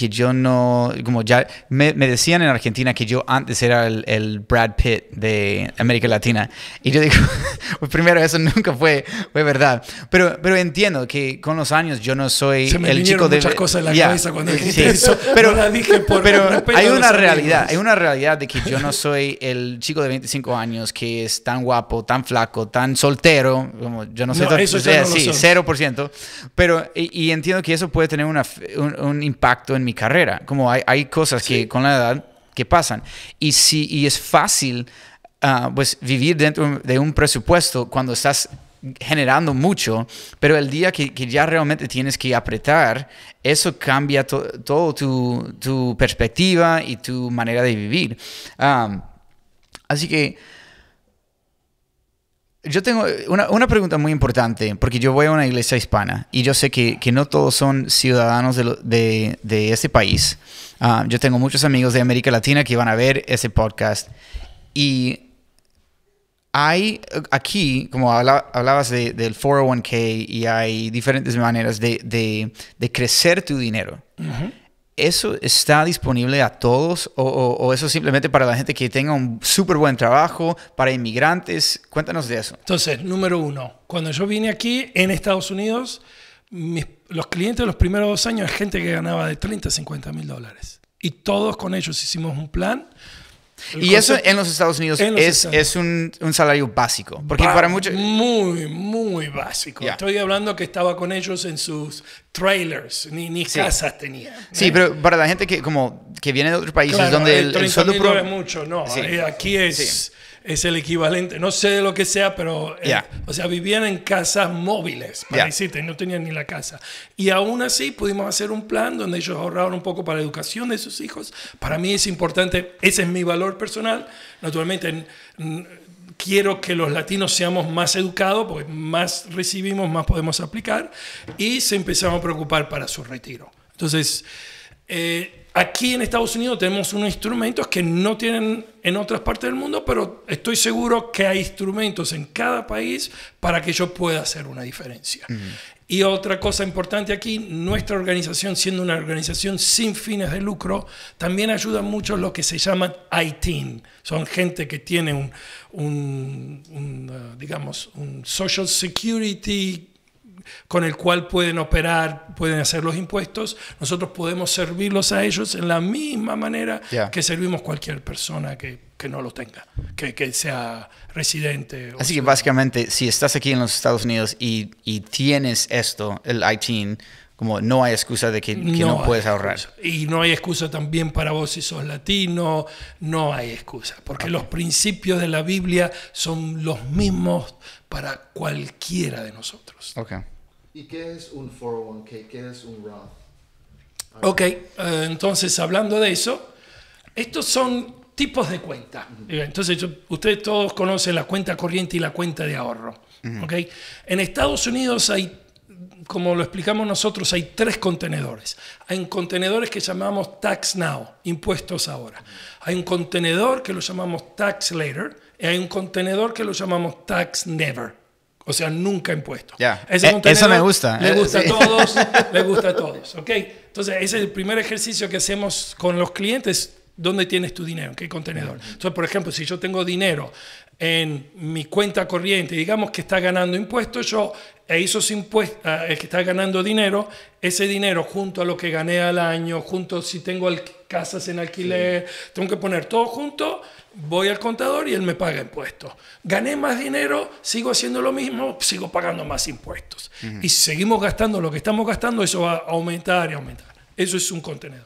yo no, como ya me decían en Argentina que yo antes era el Brad Pitt de América Latina, y yo digo, pues primero eso nunca fue verdad, pero entiendo que con los años yo no soy Se me el chico de... muchas cosas en la cabeza cuando dijiste eso, pero no la dije por respeto hay a los una amigos. realidad, hay una realidad de que yo no soy el chico de 25 años que es tan guapo, tan flaco, tan soltero, como yo no soy tan, eso ya no lo sí, sos. 0%, pero y entiendo que eso puede tener un impacto en mi carrera, como hay cosas que con la edad que pasan, y es fácil pues vivir dentro de un presupuesto cuando estás generando mucho, pero el día que ya realmente tienes que apretar, eso cambia todo tu perspectiva y tu manera de vivir. Así que yo tengo una pregunta muy importante, porque yo voy a una iglesia hispana y yo sé que no todos son ciudadanos de este país. Yo tengo muchos amigos de América Latina que van a ver ese podcast, y hay aquí, como hablabas del 401k, y hay diferentes maneras de crecer tu dinero. Uh-huh. ¿Eso está disponible a todos o eso simplemente para la gente que tenga un súper buen trabajo, para inmigrantes? Cuéntanos de eso. Entonces, número uno, cuando yo vine aquí en Estados Unidos, los clientes de los primeros 2 años es gente que ganaba de 30 a 50 mil dólares. Y todos con ellos hicimos un plan. Y eso en los Estados Unidos es un salario básico, porque para muchos... Muy, muy básico. Yeah. Estoy hablando que estaba con ellos en sus trailers, ni casas tenían. Sí, pero para la gente que viene de otros países, claro, donde el sueldo... $30,000 es mucho, no. Sí. Aquí es el equivalente, no sé de lo que sea, pero o sea, vivían en casas móviles, para decirte, no tenían ni la casa. Y aún así pudimos hacer un plan donde ellos ahorraban un poco para la educación de sus hijos. Para mí es importante, ese es mi valor personal. Naturalmente, quiero que los latinos seamos más educados, porque más recibimos, más podemos aplicar, y se empezaron a preocupar para su retiro. Entonces, aquí en Estados Unidos tenemos unos instrumentos que no tienen en otras partes del mundo, pero estoy seguro que hay instrumentos en cada país para que yo pueda hacer una diferencia. Uh-huh. Y otra cosa importante aquí, nuestra organización, siendo una organización sin fines de lucro, también ayuda mucho lo que se llaman ITIN. Son gente que tiene digamos, un Social Security con el cual pueden operar, pueden hacer los impuestos. Nosotros podemos servirlos a ellos en la misma manera que servimos cualquier persona que no lo tenga, que sea residente. Así que básicamente, si estás aquí en los Estados Unidos y tienes esto, el ITIN, como no hay excusa de que no puedes ahorrar. Y no hay excusa también para vos si sos latino, no hay excusa, porque los principios de la Biblia son los mismos para cualquiera de nosotros. Okay. ¿Y qué es un 401k? ¿Qué es un Roth? Ok, entonces hablando de eso, estos son tipos de cuenta. Entonces ustedes todos conocen la cuenta corriente y la cuenta de ahorro. Uh-huh. ¿Okay? En Estados Unidos hay, como lo explicamos nosotros, hay 3 contenedores. Hay contenedores que llamamos Tax Now, impuestos ahora. Hay un contenedor que lo llamamos Tax Later y hay un contenedor que lo llamamos Tax Never. O sea, nunca impuesto. Yeah. Eso me gusta. Le gusta a todos, le gusta a todos. ¿Okay? Entonces, ese es el primer ejercicio que hacemos con los clientes. ¿Dónde tienes tu dinero? ¿En qué contenedor? Entonces, por ejemplo, si yo tengo dinero en mi cuenta corriente, digamos que está ganando impuestos, esos impuestos, el que está ganando dinero, ese dinero junto a lo que gané al año, junto si tengo casas en alquiler, tengo que poner todo junto, voy al contador y él me paga impuestos. Gané más dinero, sigo haciendo lo mismo, sigo pagando más impuestos. Y si seguimos gastando lo que estamos gastando, eso va a aumentar y aumentar. Eso es un contenedor.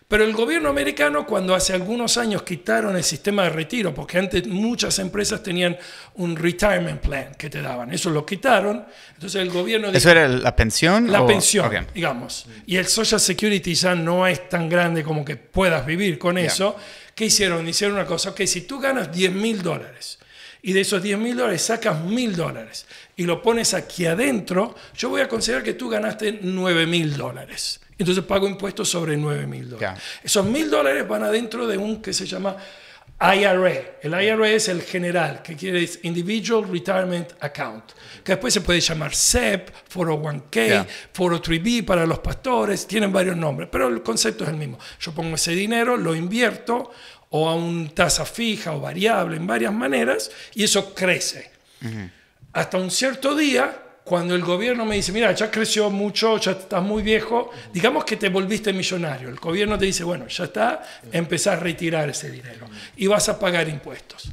Pero el gobierno americano, cuando hace algunos años quitaron el sistema de retiro, porque antes muchas empresas tenían un retirement plan que te daban, eso lo quitaron, entonces el gobierno... ¿Eso era la pensión? La pensión, okay, digamos. Y el Social Security ya no es tan grande como que puedas vivir con eso. ¿Qué hicieron? Hicieron una cosa, ok, si tú ganas $10,000 y de esos $10,000 sacas $1,000 y lo pones aquí adentro, yo voy a considerar que tú ganaste $9,000. Entonces pago impuestos sobre $9,000. Yeah. Esos $1,000 van adentro de un que se llama IRA. El IRA es el general, que quiere decir Individual Retirement Account, que después se puede llamar SEP, 401k, 403b para los pastores, tienen varios nombres, pero el concepto es el mismo. Yo pongo ese dinero, lo invierto o a una tasa fija o variable en varias maneras y eso crece. Hasta un cierto día, cuando el gobierno me dice, mira, ya creció mucho, ya estás muy viejo, digamos que te volviste millonario. El gobierno te dice, bueno, ya está, empezás a retirar ese dinero y vas a pagar impuestos.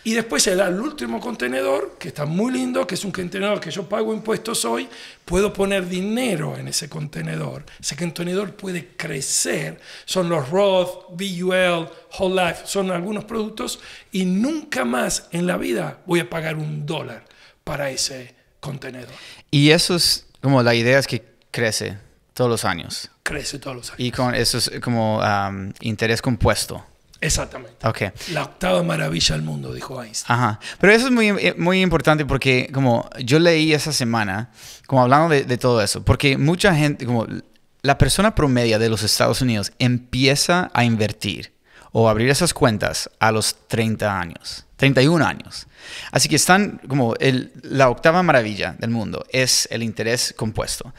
Y después se da el último contenedor, que está muy lindo, que es un contenedor que yo pago impuestos hoy, puedo poner dinero en ese contenedor. Ese contenedor puede crecer, son los Roth, VUL, Whole Life, son algunos productos, y nunca más en la vida voy a pagar $1 para ese contenedor. Y eso es como la idea es que crece todos los años. Crece todos los años. Y con eso es como interés compuesto. Exactamente. Okay. La octava maravilla del mundo, dijo Einstein. Ajá. Pero eso es muy, muy importante porque como yo leí esa semana, como hablando de todo eso, porque mucha gente, como la persona promedio de los Estados Unidos empieza a invertir o abrir esas cuentas a los 30 años, 31 años. Así que están como la octava maravilla del mundo es el interés compuesto.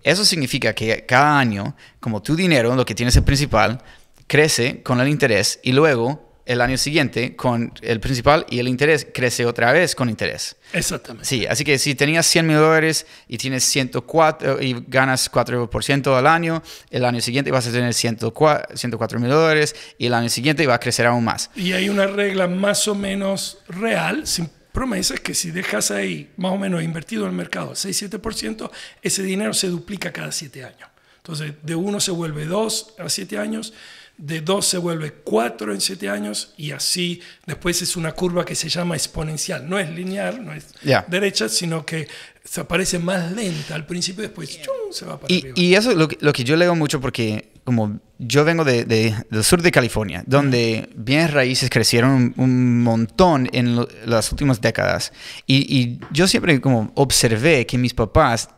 Eso significa que cada año, como tu dinero, lo que tienes el principal, crece con el interés y luego el año siguiente con el principal y el interés crece otra vez con interés. Exactamente. Sí, así que si tenías $100,000 y tienes 104 y ganas 4% al año, el año siguiente vas a tener $104,000 y el año siguiente va a crecer aún más. Y hay una regla más o menos real, sin promesas, que si dejas ahí más o menos invertido en el mercado 6-7%, ese dinero se duplica cada 7 años. Entonces, de 1 se vuelve 2 a 7 años, de 2 se vuelve 4 en 7 años y así después es una curva que se llama exponencial. No es lineal, no es derecha, sino que se aparece más lenta al principio y después ¡chum!, se va para arriba. Y eso es lo que yo leo mucho porque como yo vengo del sur de California, donde bienes raíces crecieron un montón en las últimas décadas. Y yo siempre como observé que mis papás,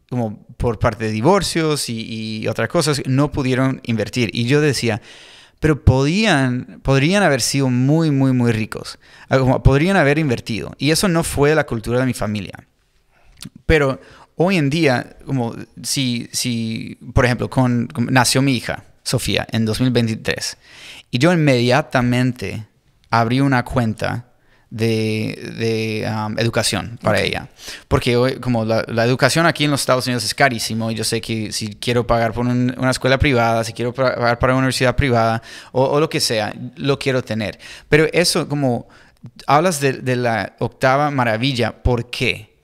como por parte de divorcios y otras cosas, no pudieron invertir. Y yo decía, pero podrían haber sido muy, muy, muy ricos. Como podrían haber invertido. Y eso no fue la cultura de mi familia. Pero hoy en día, como si por ejemplo, nació mi hija, Sofía, en 2023. Y yo inmediatamente abrí una cuenta de educación para ella. Porque hoy, como la educación aquí en los Estados Unidos es carísimo y yo sé que si quiero pagar por una escuela privada, si quiero pagar para una universidad privada o lo que sea, lo quiero tener. Pero eso, como hablas de la octava maravilla, ¿por qué?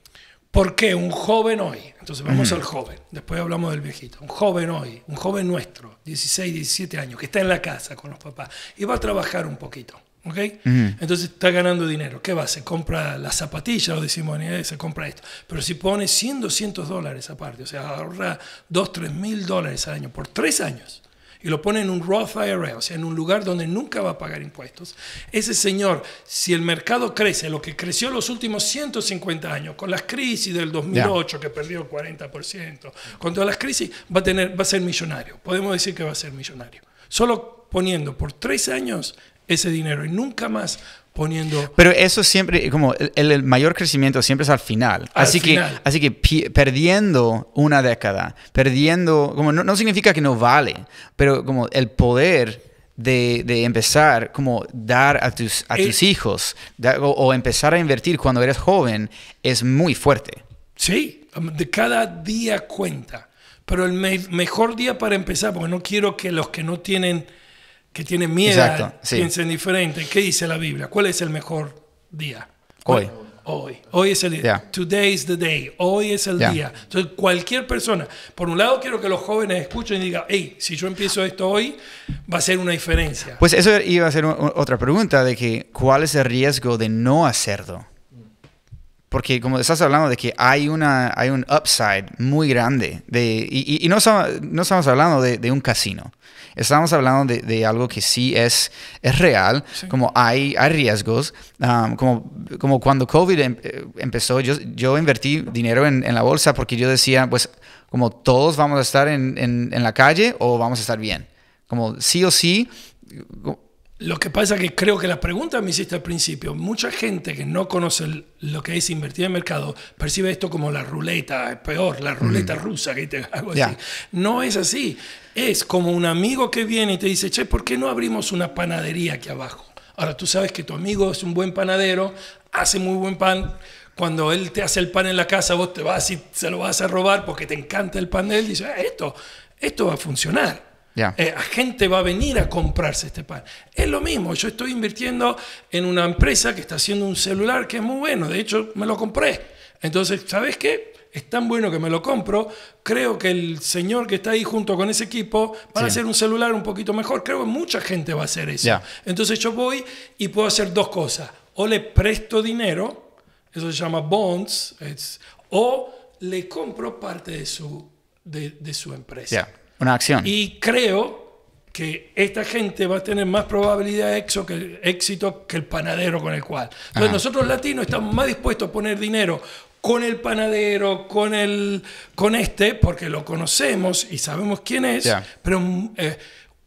Porque un joven hoy, entonces vamos al joven, después hablamos del viejito, un joven hoy, un joven nuestro, 16, 17 años, que está en la casa con los papás y va a trabajar un poquito. ¿Okay? Entonces está ganando dinero. ¿Qué va? Se compra las zapatillas, lo decimos en inglés, se compra esto. Pero si pone $100, $200 aparte, o sea, ahorra $2,000, $3,000 al año por 3 años y lo pone en un Roth IRA, o sea, en un lugar donde nunca va a pagar impuestos, ese señor, si el mercado crece, lo que creció los últimos 150 años, con las crisis del 2008, que perdió el 40%, con todas las crisis, va a ser millonario. Podemos decir que va a ser millonario. Solo poniendo por 3 años ese dinero y nunca más poniendo... Pero eso siempre, como el mayor crecimiento siempre es al final. Así que perdiendo una década, perdiendo, como no significa que no vale, pero como el poder de empezar, como dar a tus hijos, o empezar a invertir cuando eres joven, es muy fuerte. Sí, de cada día cuenta. Pero el mejor día para empezar, porque no quiero que los que no tienen que tienen miedo, Exacto, sí. piensen diferente. ¿Qué dice la Biblia? ¿Cuál es el mejor día? Hoy. Hoy es el día. Yeah. Today is the day. Hoy es el Yeah. día. Entonces, cualquier persona, por un lado, quiero que los jóvenes escuchen y digan, hey, si yo empiezo esto hoy, va a ser una diferencia. Pues eso iba a ser otra pregunta de que ¿cuál es el riesgo de no hacerlo? Porque como estás hablando de que hay un upside muy grande y no estamos hablando de un casino. Estamos hablando de algo que sí es real, sí. Como hay riesgos, como cuando COVID empezó, yo invertí dinero en la bolsa porque yo decía, pues como todos vamos a estar en la calle o vamos a estar bien, como sí o sí. Lo que pasa es que creo que la pregunta me hiciste al principio, mucha gente que no conoce lo que es invertir en mercado percibe esto como la ruleta, es peor, la ruleta rusa, que te hago así. No es así, es como un amigo que viene y te dice, che, ¿por qué no abrimos una panadería aquí abajo? Ahora tú sabes que tu amigo es un buen panadero, hace muy buen pan. Cuando él te hace el pan en la casa, vos te vas y se lo vas a robar porque te encanta el pan de él, y dices, esto va a funcionar. Yeah. La gente va a venir a comprarse este pan. Es lo mismo, yo estoy invirtiendo en una empresa que está haciendo un celular que es muy bueno, de hecho me lo compré. Entonces, ¿sabes qué? Es tan bueno que me lo compro, creo que el señor que está ahí junto con ese equipo van a hacer un celular un poquito mejor, creo que mucha gente va a hacer eso. Yeah. Entonces yo voy y puedo hacer dos cosas, o le presto dinero, eso se llama bonds, o le compro parte de su empresa. Yeah. Una acción. Y creo que esta gente va a tener más probabilidad de éxito que el panadero con el cual. Entonces nosotros latinos estamos más dispuestos a poner dinero con el panadero, con porque lo conocemos y sabemos quién es, pero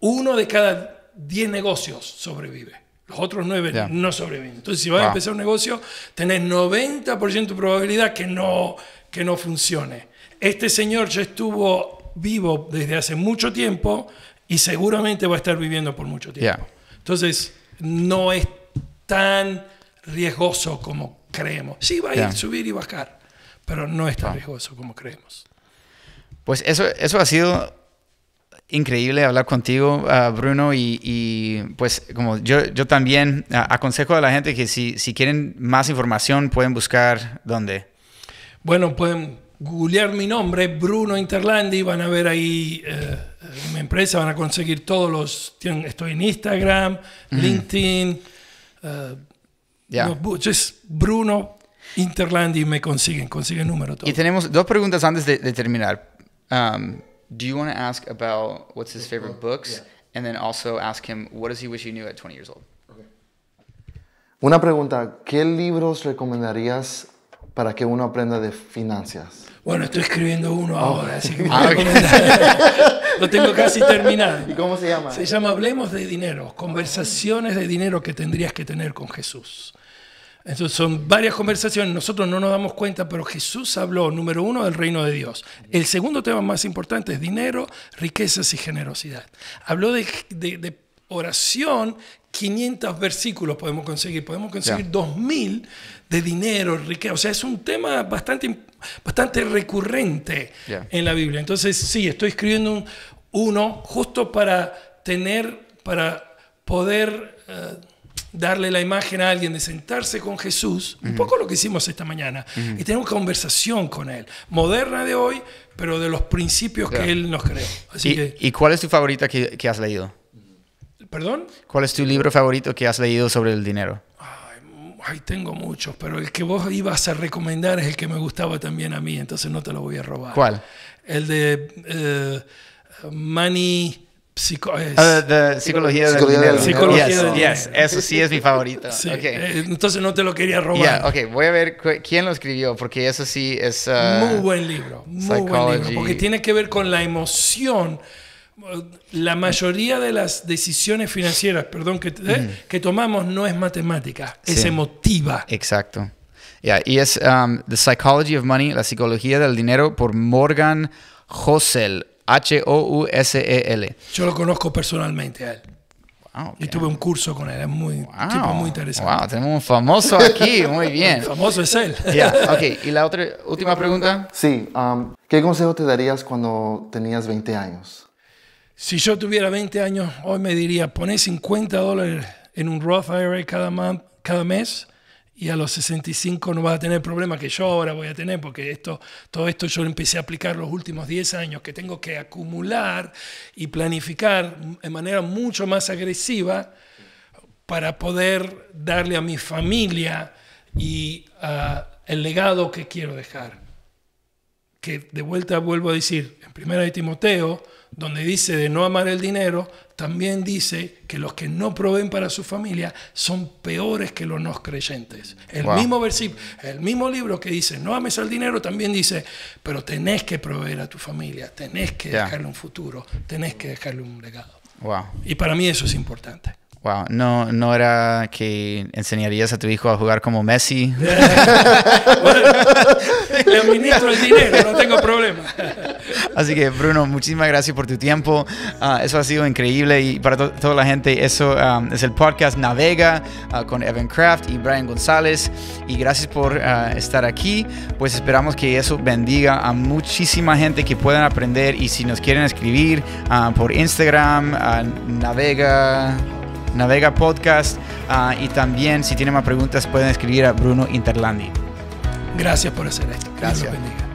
uno de cada 10 negocios sobrevive. Los otros 9 no sobreviven. Entonces si vas a empezar un negocio, tenés 90% de probabilidad que no funcione. Este señor ya estuvo vivo desde hace mucho tiempo y seguramente va a estar viviendo por mucho tiempo. Entonces, no es tan riesgoso como creemos. Sí, va a ir, subir y bajar, pero no es tan riesgoso como creemos. Pues eso ha sido increíble hablar contigo, Bruno, y pues como yo también aconsejo a la gente que si quieren más información pueden buscar ¿dónde? Bueno, pueden googlear mi nombre, Bruno Interlandi, van a ver ahí mi empresa, van a conseguir estoy en Instagram, LinkedIn, just Bruno Interlandi me consiguen número todo. Y tenemos 2 preguntas antes de terminar. Do you want to ask about what's his favorite books? Yeah. And then also ask him, what does he wish he knew at 20 years old? Okay. Una pregunta, ¿qué libros recomendarías para que uno aprenda de finanzas? Bueno, estoy escribiendo uno ahora, así que lo tengo casi terminado. ¿Y cómo se llama? Se llama Hablemos de Dinero, conversaciones de dinero que tendrías que tener con Jesús. Entonces son varias conversaciones, nosotros no nos damos cuenta, pero Jesús habló, número 1, del reino de Dios. El segundo tema más importante es dinero, riquezas y generosidad. Habló de oración, 500 versículos podemos conseguir 2000 de dinero, riqueza. O sea, es un tema bastante recurrente en la Biblia. Entonces, sí, estoy escribiendo uno justo para poder darle la imagen a alguien de sentarse con Jesús, un poco lo que hicimos esta mañana, y tener una conversación con Él, moderna de hoy, pero de los principios que Él nos creó. ¿Y cuál es tu favorita que has leído? ¿Perdón? ¿Cuál es tu libro favorito que has leído sobre el dinero? Ay, tengo muchos, pero el que vos ibas a recomendar es el que me gustaba también a mí, entonces no te lo voy a robar. ¿Cuál? El de Money... Psicología del dinero. Yes, eso sí es mi favorito. Sí. Okay. Entonces no te lo quería robar. Voy a ver quién lo escribió, porque eso sí es... muy buen libro, porque tiene que ver con la emoción. La mayoría de las decisiones financieras, que tomamos no es matemática, es emotiva. Exacto. Y es The Psychology of Money, la psicología del dinero, por Morgan Housel. Housel. Yo lo conozco personalmente a él. Wow, okay. Y tuve un curso con él, es un tipo muy interesante. Wow, tenemos un famoso aquí, muy bien. El famoso es él. ¿Y la última pregunta? Sí, ¿qué consejo te darías cuando tenías 20 años? Si yo tuviera 20 años, hoy me diría, poné $50 en un Roth IRA cada mes y a los 65 no vas a tener el problema que yo ahora voy a tener, porque todo esto yo lo empecé a aplicar los últimos 10 años, que tengo que acumular y planificar de manera mucho más agresiva para poder darle a mi familia y el legado que quiero dejar. Que de vuelta vuelvo a decir, en 1 de Timoteo, donde dice de no amar el dinero, también dice que los que no proveen para su familia son peores que los no creyentes. El mismo versículo, el mismo libro que dice no ames al dinero, también dice, pero tenés que proveer a tu familia, tenés que dejarle un futuro, tenés que dejarle un legado. Y para mí eso es importante. Wow, no era que enseñarías a tu hijo a jugar como Messi. Bueno, le administro el dinero, no tengo problema. Así que Bruno, muchísimas gracias por tu tiempo. Eso ha sido increíble y para toda la gente, eso es el podcast Navega con Evan Craft y Brian González. Y gracias por estar aquí. Pues esperamos que eso bendiga a muchísima gente que puedan aprender. Y si nos quieren escribir por Instagram, Navega Podcast, y también si tienen más preguntas pueden escribir a Bruno Interlandi. Gracias por hacer esto. Gracias. Dios los bendiga.